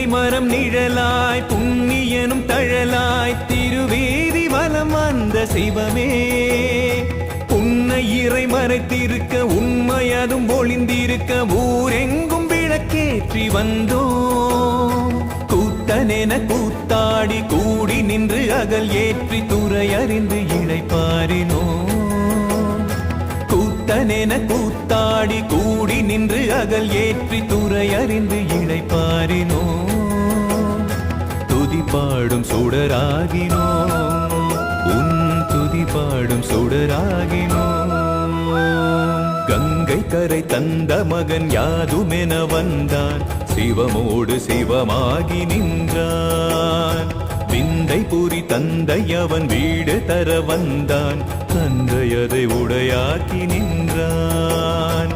மரம் நிழலாய் புண்ணியனும் தழலாய் திருவேதி வலம் வந்த சிவமே உன்னை இறை மறைத்திருக்க உண்மையதும் ஒளிந்திருக்க ஊரெங்கும் விளக்கேற்றி வந்தோம் கூத்தனென கூத்தாடி கூடி நின்று அகல் ஏற்றி துறை அறிந்து இளைப்பாரினோம் கூத்தனென கூத்தாடி கூடி நின்று அகல் ஏற்றி துறை அறிந்து இளைப்பாரினோம் துதி பாடும் சுடராகினோம் உன் துதி பாடும் சுடராகினோம் கங்கை கரை தந்த மகன் யாதுமென வந்தான் சிவமோடு சிவமாகி நின்றான் விந்தை புரி தந்தை அவன் வீடு தர வந்தான் தந்தையதை உடையாக்கி நின்றான்